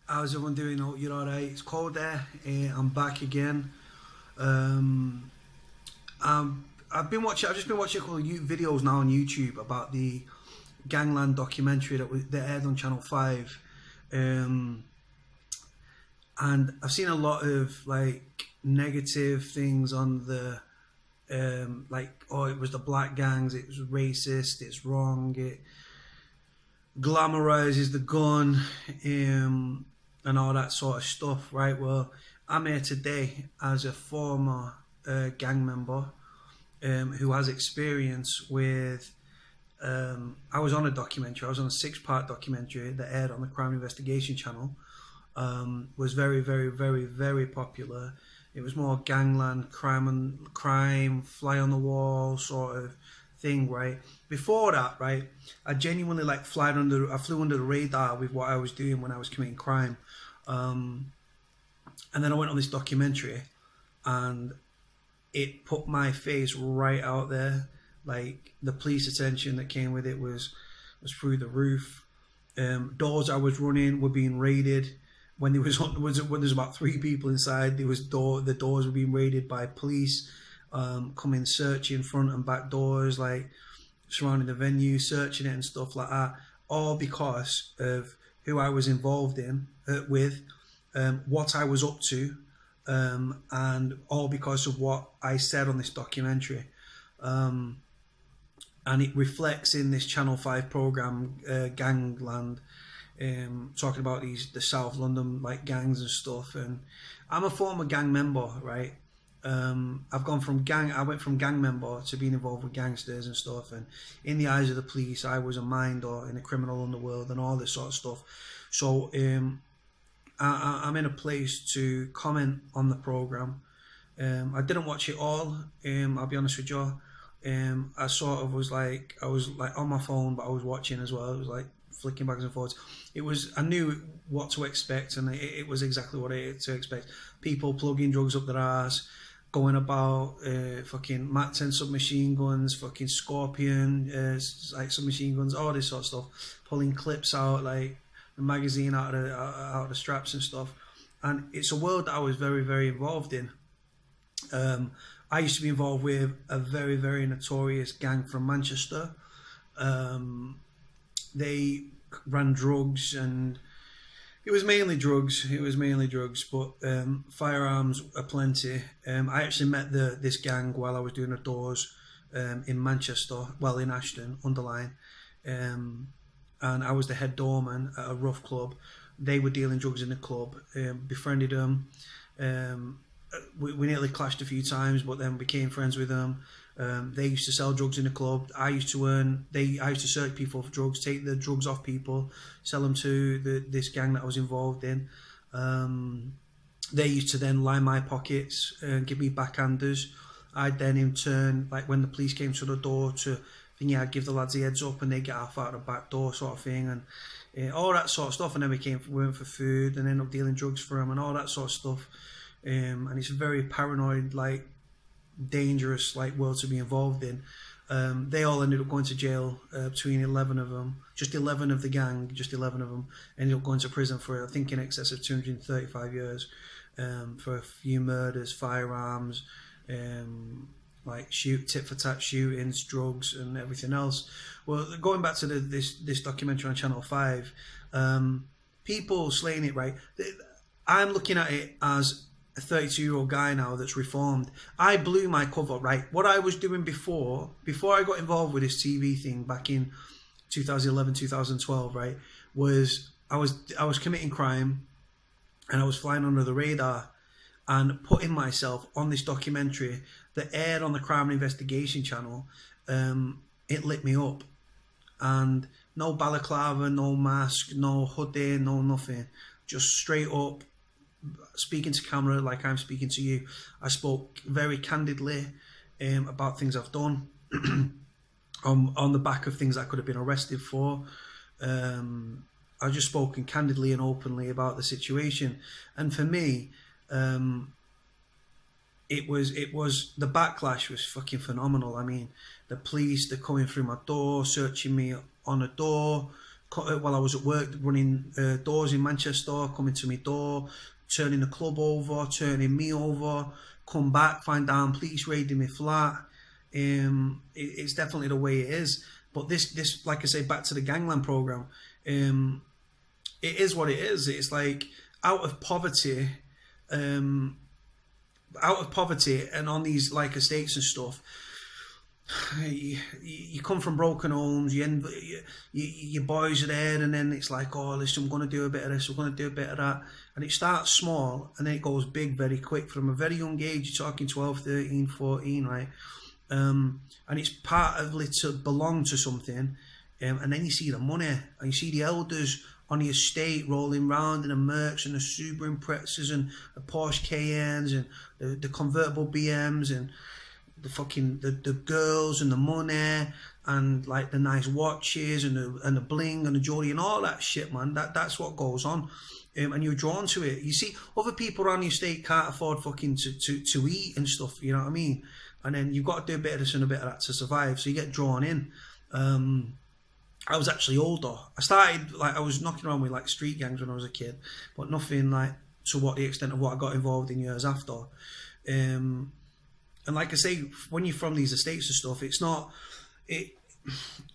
How's everyone doing? Hope you're alright. It's cold there. I'm back again. Um, I've just been watching a couple of videos now on YouTube about the Gangland documentary that aired on Channel 5. Um, and I've seen a lot of like negative things on the like, oh, it was the black gangs, it was racist, it's wrong, it glamorizes the gun, and all that sort of stuff, right? Well, I'm here today as a former gang member who has experience with. I was on a documentary. I was on a six-part documentary that aired on the Crime Investigation channel. Was very, very, very, very popular. It was more gangland, crime, fly on the wall sort of thing, right? Before that, right, I genuinely like I flew under the radar with what I was doing when I was committing crime. Um, and then I went on this documentary, and it put my face right out there. Like the police attention that came with it was through the roof. Doors I was running were being raided. When there when there's about three people inside, the doors were being raided by police, coming searching front and back doors, like surrounding the venue, searching it and stuff like that. All because of who I was involved in with, what I was up to, and all because of what I said on this documentary. Um, and it reflects in this Channel 5 program, Gangland, talking about the South London like gangs and stuff. And I'm a former gang member, right? I went from gang member to being involved with gangsters and stuff. And in the eyes of the police, I was a minder in a criminal underworld and all this sort of stuff. So I'm in a place to comment on the program. I didn't watch it all. I'll be honest with you. I sort of I was like on my phone, but I was watching as well. It was like flicking backwards and forwards. I knew what to expect, and it was exactly what to expect. People plugging drugs up their ass, going about, fucking Mac 10 submachine guns, fucking Scorpion, like submachine guns, all this sort of stuff, pulling clips out, like the magazine out of the straps and stuff. And it's a world that I was very, very involved in. I used to be involved with a very, very notorious gang from Manchester. They ran drugs, and it was mainly drugs. But firearms aplenty. I actually met this gang while I was doing the doors in Manchester, well, in Ashton, Underline. And I was the head doorman at a rough club. They were dealing drugs in the club. Befriended them. We nearly clashed a few times, but then became friends with them. They used to sell drugs in the club. I used to search people for drugs, take the drugs off people, sell them to this gang that I was involved in. They used to then line my pockets and give me backhanders. I'd then in turn, like when the police came to the door to thingy, I'd give the lads the heads up and they get off out the back door sort of thing, and all that sort of stuff. And then we went for food and ended up dealing drugs for them and all that sort of stuff. And it's a very paranoid, like dangerous, like world to be involved in. They all ended up going to jail. Between 11 of them, just 11 of the gang, just 11 of them ended up going to prison for I think in excess of 235 years, for a few murders, firearms, like tit for tat shootings, drugs, and everything else. Well, going back to this documentary on Channel 5, people slaying it, right? I'm looking at it as a 32-year-old guy now that's reformed. I blew my cover, right? What I was doing before I got involved with this TV thing back in 2011, 2012, right, was I was committing crime, and I was flying under the radar and putting myself on this documentary that aired on the Crime Investigation channel. It lit me up, and no balaclava, no mask, no hoodie, no nothing, just straight up speaking to camera like I'm speaking to you. I spoke very candidly about things I've done, on the back of things I could have been arrested for. I've just spoken candidly and openly about the situation, and for me, it was the backlash was fucking phenomenal. I mean, the police, they're coming through my door, searching me on a door, while I was at work running doors in Manchester, coming to my door, turning the club over, turning me over, come back, find down police raiding my flat. It's definitely the way it is. But this, like I say, back to the Gangland program, it is what it is. It's like out of poverty, and on these like estates and stuff. You come from broken homes, your boys are there, and then it's like, oh, listen, I'm going to do a bit of this, we're going to do a bit of that. And it starts small, and then it goes big very quick. From a very young age, you're talking 12, 13, 14, right? And it's partly to belong to something. And then you see the money, and you see the elders on the estate rolling round in the Mercs and the Subaru Imprezas and the Porsche Cayennes and the convertible BMs and the girls and the money and like the nice watches and the bling and the jewelry and all that shit, man. That's what goes on, and you're drawn to it. You see other people around your estate can't afford fucking to eat and stuff, you know what I mean? And then you've got to do a bit of this and a bit of that to survive, so you get drawn in. I was actually older. I was knocking around with like street gangs when I was a kid, but nothing like to what the extent of what I got involved in years after. And like I say, when you're from these estates and stuff, it's not.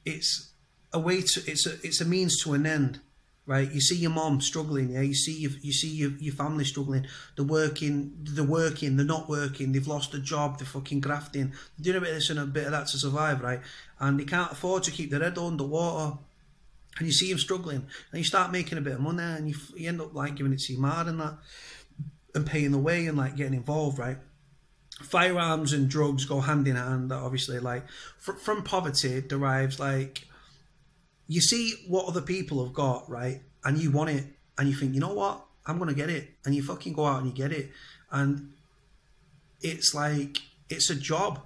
It's a way to. It's a means to an end, right? You see your mom struggling, yeah. You see your family struggling. They're working. They're not working. They've lost a job. They're fucking grafting. They're doing a bit of this and a bit of that to survive, right? And they can't afford to keep their head underwater. And you see them struggling, and you start making a bit of money, and you end up like giving it to your mad and that, and paying the way and like getting involved, right? Firearms and drugs go hand in hand. Obviously, like from poverty derives like you see what other people have got, right? And you want it, and you think, you know what, I'm gonna get it, and you fucking go out and you get it, and it's like it's a job.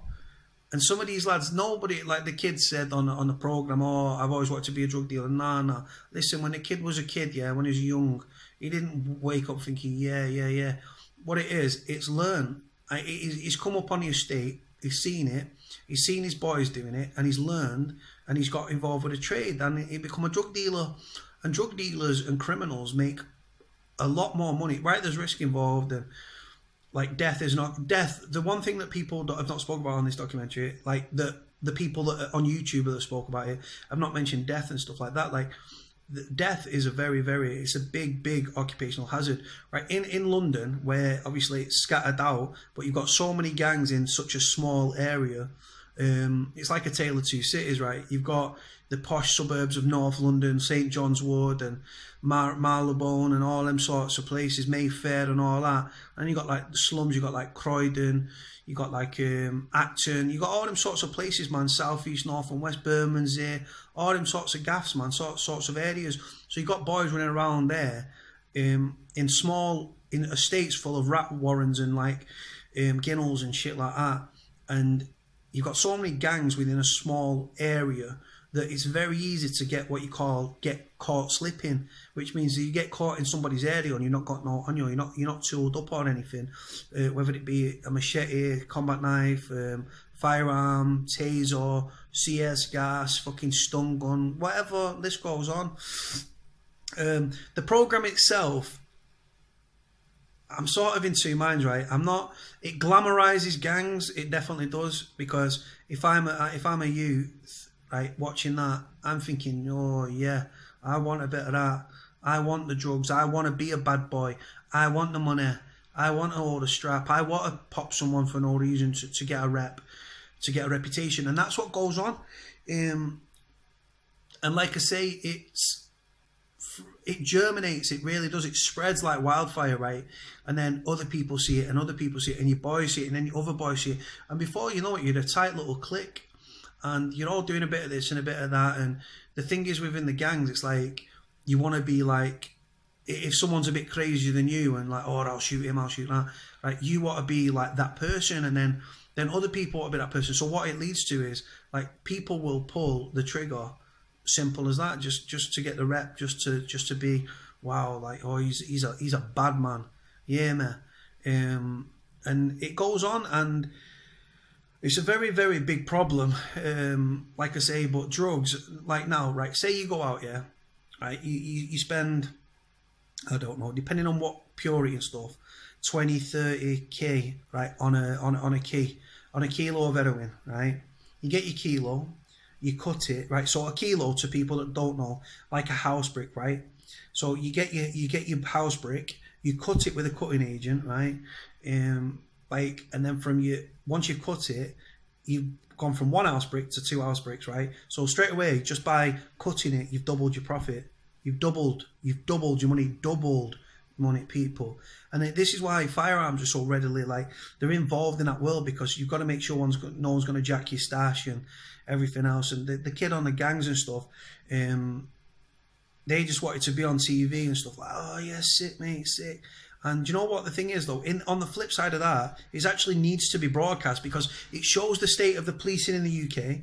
And some of these lads, nobody, like the kid said on the program, oh, I've always wanted to be a drug dealer. Nah. Listen, when the kid was a kid, yeah, when he was young, he didn't wake up thinking, yeah. What it is, it's learned. He's come up on the estate, he's seen it, he's seen his boys doing it, and he's learned, and he's got involved with a trade, and he become a drug dealer. And drug dealers and criminals make a lot more money, right? There's risk involved, and like death. The one thing that people that have not spoken about on this documentary, like the people that are on YouTube that spoke about it, have not mentioned death and stuff like that. Like death is it's a big occupational hazard, right? In London, where obviously it's scattered out, but you've got so many gangs in such a small area. It's like a tale of two cities, right? You've got the posh suburbs of North London, St John's Wood and Marylebone and all them sorts of places, Mayfair and all that. And you got like the slums, you got like Croydon, you got like Acton, you got all them sorts of places, man. South East, North and West, Bermondsey, all them sorts of gaffs, man, sorts of areas. So you got boys running around there in estates full of rat warrens and like ginnels and shit like that. And you've got so many gangs within a small area that it's very easy to get what you call get caught slipping, which means that you get caught in somebody's area and you're not got no on you, you're not tooled up on anything, whether it be a machete, combat knife, firearm, taser, CS gas, fucking stun gun, whatever. List goes on. The program itself, I'm sort of in two minds, right? It glamorizes gangs, it definitely does, because if I'm a youth, right, watching that, I'm thinking, oh yeah, I want a bit of that. I want the drugs. I want to be a bad boy. I want the money. I want to hold a strap. I want to pop someone for no reason to get a rep, to get a reputation, and that's what goes on. And like I say, it germinates. It really does. It spreads like wildfire, right? And then other people see it, and other people see it, and your boys see it, and then your other boys see it, and before you know it, you're a tight little clique. And you're all doing a bit of this and a bit of that. And the thing is, within the gangs, it's like you want to be like, if someone's a bit crazier than you and like, oh, I'll shoot him, I'll shoot that, right? You want to be like that person, and then other people want to be that person. So what it leads to is like people will pull the trigger, simple as that, just to get the rep, just to be, wow, like, oh, he's a bad man, yeah, man. And it goes on, and it's a very, very big problem, like I say. But drugs, like now, right, say you go out, yeah, right? You spend, I don't know, depending on what purity and stuff, 20, 30k, right, on a kilo of heroin, right? You get your kilo, you cut it, right? So a kilo, to people that don't know, like a house brick, right? So you get your house brick, you cut it with a cutting agent, right? And then once you've cut it, you've gone from one house brick to two house bricks, right? So straight away, just by cutting it, you've doubled your profit. You've doubled your money, doubled money, people. And this is why firearms are so readily, like, they're involved in that world, because you've got to make sure no one's going to jack your stash and everything else. And the kid on the gangs and stuff, they just wanted to be on TV and stuff, like, oh yeah, sick mate, sick. And you know what the thing is though, on the flip side of that, it actually needs to be broadcast, because it shows the state of the policing in the UK.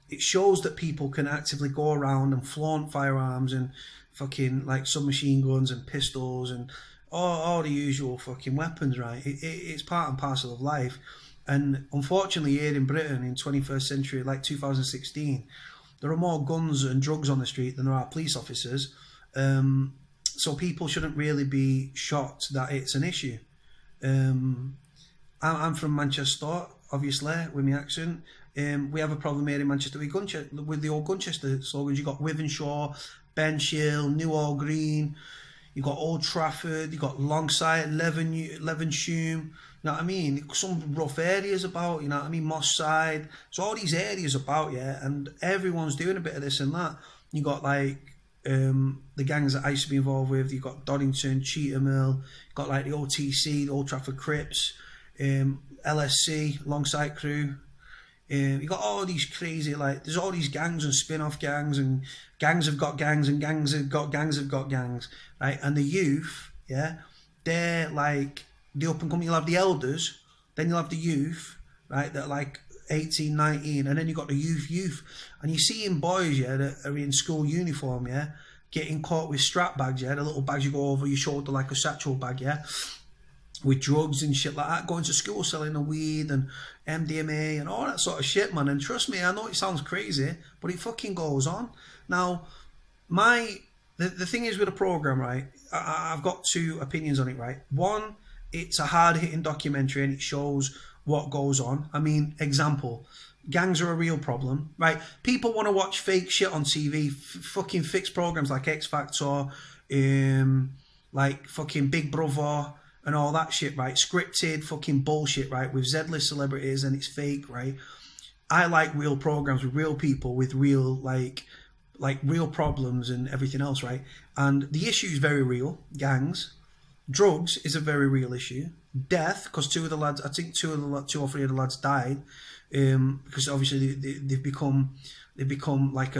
It shows that people can actively go around and flaunt firearms and fucking like submachine guns and pistols and all the usual fucking weapons, right? It's part and parcel of life. And unfortunately, here in Britain in 21st century, like 2016, there are more guns and drugs on the street than there are police officers. So people shouldn't really be shocked that it's an issue. I'm from Manchester, obviously, with my accent. We have a problem here in Manchester with the old Gunchester slogans. You got Wivenshaw, Benchill, Newhall Green. You got Old Trafford. You got Longside, Levenshulme. You know what I mean? Some rough areas about. You know what I mean? Moss Side. So all these areas about, yeah, and everyone's doing a bit of this and that. You got like the gangs that I used to be involved with. You got Donington, Cheetah Mill. You got like the OTC, the Old Trafford Crips, LSC, Longside Crew. You got all these crazy, like, there's all these gangs and spin-off gangs, and gangs have got gangs, and gangs have got gangs, right? And the youth, yeah, they're like the up and coming. You'll have the elders, then you'll have the youth, right, that are like 18, 19, and then you got the youth, and you see in boys, yeah, that are in school uniform, yeah, getting caught with strap bags, yeah, the little bags you go over your shoulder like a satchel bag, yeah, with drugs and shit like that, going to school selling the weed and MDMA and all that sort of shit, man. And trust me, I know it sounds crazy, but it fucking goes on. Now, the thing is with the program, right, I've got two opinions on it, right? One, it's a hard-hitting documentary and it shows what goes on. I mean, example, gangs are a real problem, right? People want to watch fake shit on TV, fucking fixed programs like X Factor, like fucking Big Brother, and all that shit, right? Scripted fucking bullshit, right? With Z-list celebrities and it's fake, right? I like real programs with real people with real, like real problems and everything else, right? And the issue is very real. Gangs. Drugs is a very real issue. Death, because two or three of the lads died, because obviously they've become like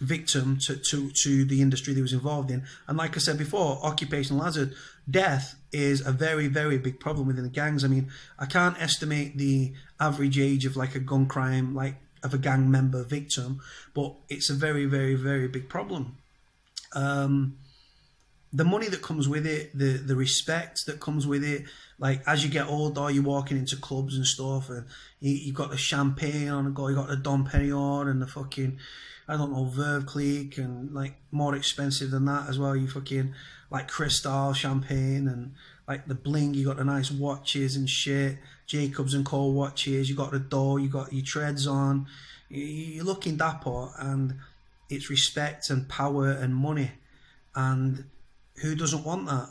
victim to the industry they was involved in. And like I said before, occupational hazard, death is a very, very big problem within the gangs. I mean, I can't estimate the average age of like a gun crime, like of a gang member victim, but it's a very, very, very big problem. The money that comes with it, the respect that comes with it, like as you get older, you're walking into clubs and stuff, and you've got the champagne on the go, you got the Dom Perignon and the fucking, I don't know, Verve Clique, and like more expensive than that as well. You fucking like Cristal champagne and like the bling. You got the nice watches and shit, Jacobs and Co watches. You got the dough. You got your treads on. You're looking dapper, and it's respect and power and money. And who doesn't want that?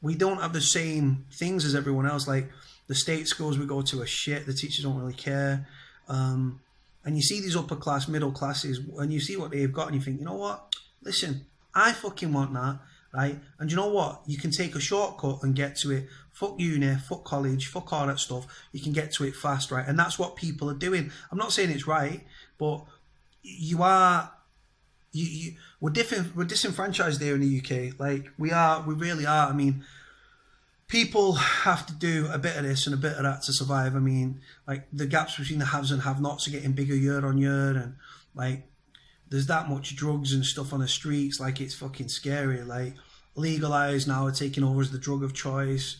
We don't have the same things as everyone else. Like the state schools we go to are shit. The teachers don't really care. And you see these upper class, middle classes, and you see what they've got, and you think, you know what? Listen, I fucking want that, right? And you know what? You can take a shortcut and get to it. Fuck uni, fuck college, fuck all that stuff. You can get to it fast, right? And that's what people are doing. I'm not saying it's right, but we're disenfranchised there in the UK. Like we really are. I mean, people have to do a bit of this and a bit of that to survive. I mean, like the gaps between the haves and have-nots are getting bigger year on year, and like there's that much drugs and stuff on the streets. Like it's fucking scary. Like legalized now are taking over as the drug of choice,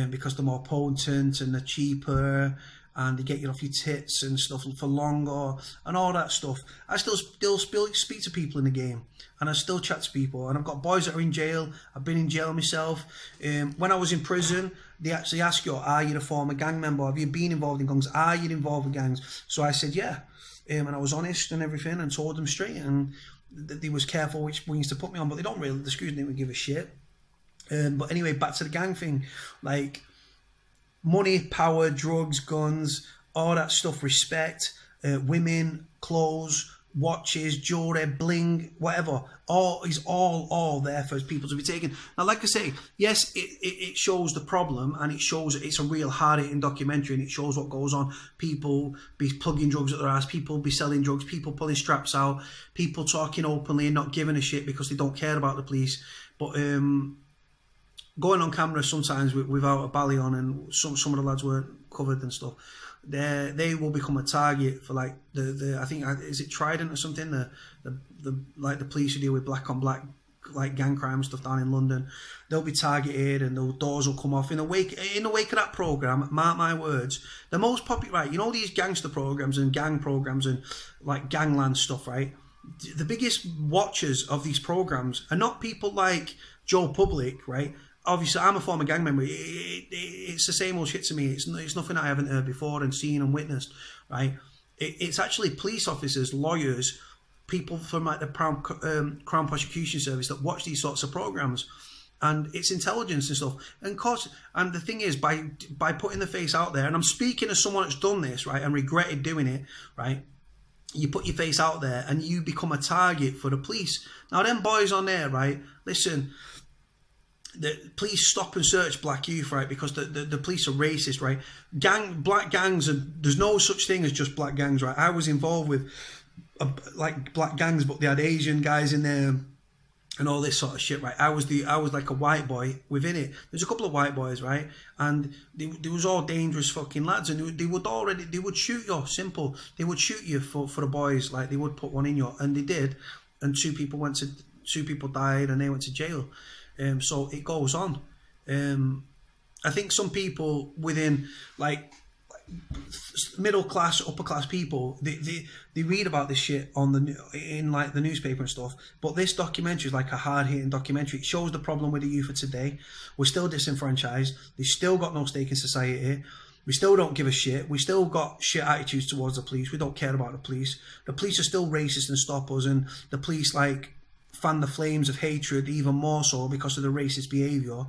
because they're more potent and they're cheaper, and they get you off your tits and stuff for longer and all that stuff. I still speak to people in the game, and I still chat to people, and I've got boys that are in jail. I've been in jail myself. When I was in prison, they actually ask you, are you a former gang member? Have you been involved in gangs? Are you involved with gangs? So I said, yeah. And I was honest and everything and told them straight, and they was careful which wings to put me on, but they don't really, the screws didn't give a shit. But anyway, back to the gang thing. Like, money, power, drugs, guns, all that stuff, respect, women, clothes, watches, jewelry, bling, whatever, all is all there for people to be taken. Now, like I say, yes, it shows the problem, and it shows it's a real hard-hitting documentary, and it shows what goes on. People be plugging drugs at their ass, people be selling drugs, people pulling straps out, people talking openly and not giving a shit because they don't care about the police. But going on camera sometimes without a bally on, and some of the lads weren't covered and stuff, they will become a target for, like, the I think, is it Trident or something, the like the police who deal with black on black, like, gang crime stuff down in London. They'll be targeted, and the doors will come off in the wake of that program. Mark my words, the most popular, right, you know, these gangster programs and gang programs and like Gangland stuff, right? The biggest watchers of these programs are not people like Joe Public, right? Obviously, I'm a former gang member. It's the same old shit to me. It's nothing I haven't heard before and seen and witnessed, right? It's actually police officers, lawyers, people from, like, the Crown Prosecution Service that watch these sorts of programs, and it's intelligence and stuff. And of course, and the thing is, by putting the face out there, and I'm speaking as someone that's done this, right, and regretted doing it, right? You put your face out there and you become a target for the police. Now, them boys on there, right? Listen. The police stop and search black youth, right? Because the police are racist, right? Black gangs, there's no such thing as just black gangs, right? I was involved with like black gangs, but they had Asian guys in there and all this sort of shit, right? I was like a white boy within it. There's a couple of white boys, right? And they was all dangerous fucking lads, and they would shoot you. Simple. They would shoot you for the boys, like they would put one in you, and they did, and two people died, and they went to jail. So it goes on. I think some people within, like, middle class, upper class people, they read about this shit in like the newspaper and stuff. But this documentary is like a hard hitting documentary. It shows the problem with the youth of today. We're still disenfranchised. They've still got no stake in society. We still don't give a shit. We still got shit attitudes towards the police. We don't care about the police. The police are still racist and stop us, and the police, like, fan the flames of hatred even more so because of the racist behaviour.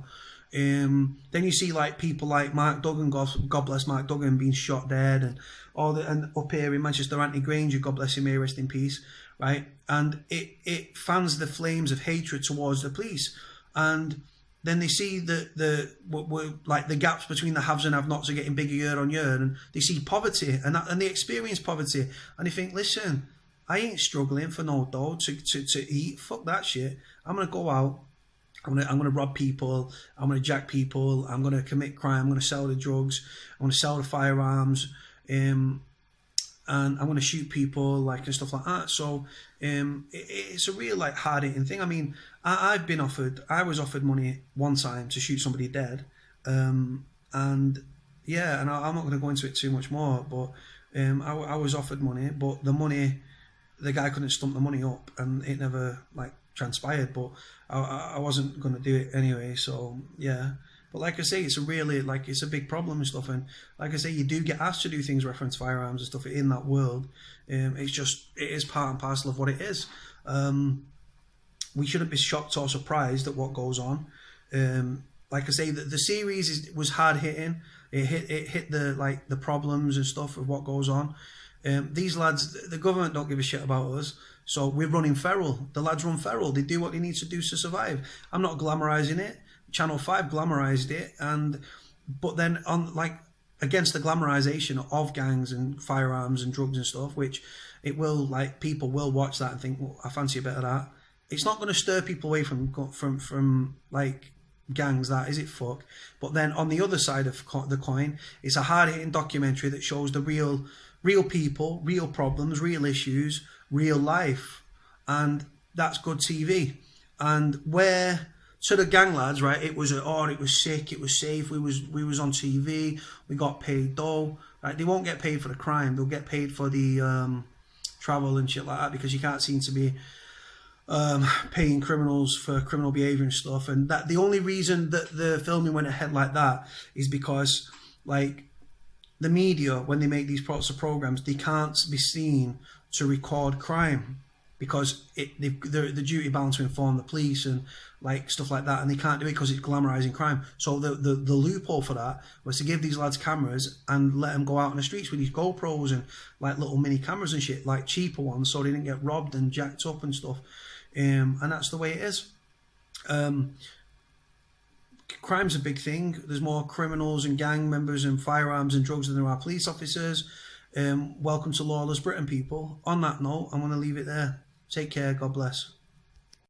Then you see, like, people like Mark Duggan, God bless Mark Duggan, being shot dead, and up here in Manchester, Anthony Granger, God bless him, may rest in peace, right? And it fans the flames of hatred towards the police, and then they see like the gaps between the haves and have-nots are getting bigger year on year, and they see poverty, and they experience poverty, and they think, listen, I ain't struggling for no dough to eat. Fuck that shit. I'm gonna go out. I'm gonna rob people. I'm gonna jack people. I'm gonna commit crime. I'm gonna sell the drugs. I'm gonna sell the firearms. And I'm gonna shoot people, like, and stuff like that. So it's a real, like, hard hitting thing. I mean, I was offered money one time to shoot somebody dead. And yeah, and I'm not gonna go into it too much more. But I was offered money, but the guy couldn't stump the money up, and it never, like, transpired. But I wasn't going to do it anyway, so yeah. But like I say, it's a really, like, it's a big problem and stuff, and like I say, you do get asked to do things reference firearms and stuff in that world. It is part and parcel of what it is. We shouldn't be shocked or surprised at what goes on. Like I say, the series was hard hitting. It hit the problems and stuff of what goes on. These lads, the government don't give a shit about us, so we're running feral. The lads run feral. They do what they need to do to survive. I'm not glamorizing it. Channel 5 glamorized it, but then on, like, against the glamorization of gangs and firearms and drugs and stuff, which it will, like, people will watch that and think, well, I fancy a bit of that. It's not going to stir people away from like, gangs, that is it, fuck. But then on the other side of the coin, it's a hard-hitting documentary that shows the real people, real problems, real issues, real life, and that's good TV. And where to the gang lads, right? It was it was sick, it was safe. We was on TV. We got paid dough. Right? They won't get paid for the crime. They'll get paid for the travel and shit like that, because you can't seem to be paying criminals for criminal behavior and stuff. And that the only reason that the filming went ahead like that is because, like, the media, when they make these sorts of programs, they can't be seen to record crime, because they're the duty bound to inform the police and like stuff like that, and they can't do it because it's glamorizing crime. So the loophole for that was to give these lads cameras and let them go out on the streets with these GoPros and like little mini cameras and shit, like cheaper ones, so they didn't get robbed and jacked up and stuff. And that's the way it is. Crime's a big thing. There's more criminals and gang members and firearms and drugs than there are police officers. Welcome to lawless Britain, people. On that note, I'm going to leave it there. Take care. God bless.